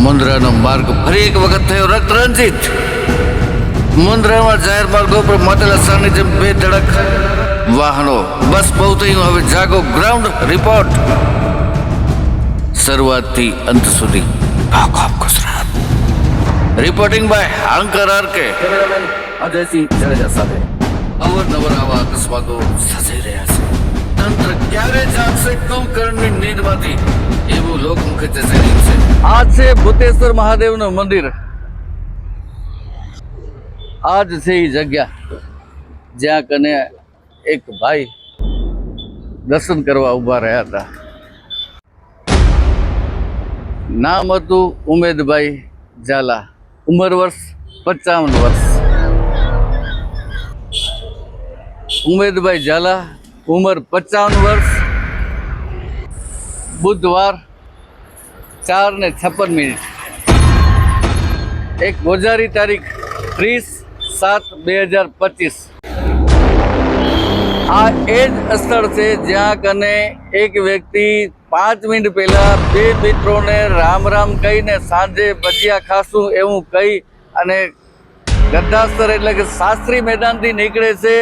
મુન્દ્રાનો માર્ગ ફરી એક વખત થયો રક્તરંજિત. મુન્દ્રામાં જાહેર માર્ગો પર માટેલા સાનિધ્ય બે ધડક વાહનો. બસ બહુ થયું, હવે જાગો. ગ્રાઉન્ડ રિપોર્ટ શરૂઆતથી અંત સુધી. Gujarat reporting by anchor RK, Ajaysinh Jadeja સાથે. અવારનવાર આવા અકસ્માતો સર્જાઈ રહ્યા છે. તંત્ર ક્યારે જાગશે કુંભકર્ણની નીંદમાંથી, એવું લોકમુખે ચર્ચાઈ રહ્યું છે. આ છે ભૂતેશ્વર મહાદેવનું મંદિર. આ જ છે એ જગ્યા જ્યાં કને એક ભાઈ દર્શન કરવા ઊભા રહ્યા હતા. નામ હતું ઉમેદભાઈ ઝાલા. ઉંમર વર્ષ 55 વર્ષ. ઉમેદભાઈ ઝાલા, ઉંમર 55 વર્ષ. બુધવાર 4:56. એક ગોજારી તારીખ 30/7/2025. આ એ જ સ્થળ છે જ્યાં કને એક વ્યક્તિ 5 મિનિટ પહેલા બે મિત્રોને રામ રામ કહીને સાંજે ભજીયા ખાશું એવું કહી અને ગદ્દાસ્તર એટલે કે શાસ્ત્રી મેદાનથી નીકળે છે.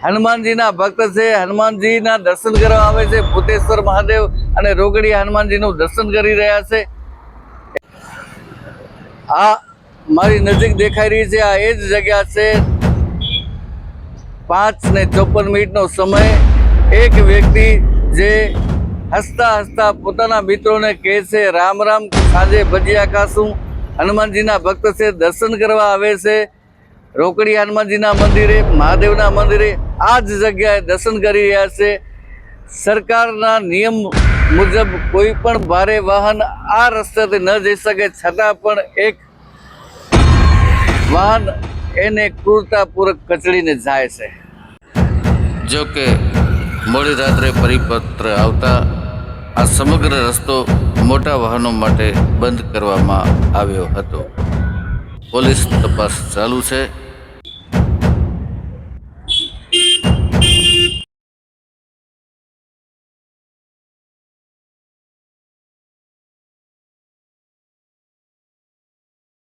હનુમાનજીના ભક્ત છે, હનુમાનજીના દર્શન કરવા આવે છે. ભૂતેશ્વર મહાદેવ અને રોકડિયા હનુમાનજીનું દર્શન કરી રહ્યા છે. આ મારી નજીક દેખાઈ રહી છે, આ એ જ જગ્યા છે. 5:54 સમય. એક વ્યક્તિ જે હસતા હસતા પોતાના મિત્રોને કહે છે રામ રામ, સાંજે ભજીયા ખાશું. હનુમાનજીના ભક્ત છે, દર્શન કરવા આવે છે. રોકડિયા હનુમાનજીના મંદિરે, મહાદેવના મંદિરે આ જ જગ્યાએ દર્શન કરી રહ્યા છે. સરકારના નિયમ મુજબ કોઈ પણ ભારે વાહન આ રસ્તેથી ન જઈ શકે, છતાં પણ એક વાહન એને ક્રૂરતાપૂર્વક કચડીને જાય છે. જો કે મોડી રાત્રે પરિપત્ર આવતા આ સમગ્ર રસ્તો મોટા વાહનો માટે બંધ કરવામાં આવ્યો હતો. પોલીસ તપાસ ચાલુ છે.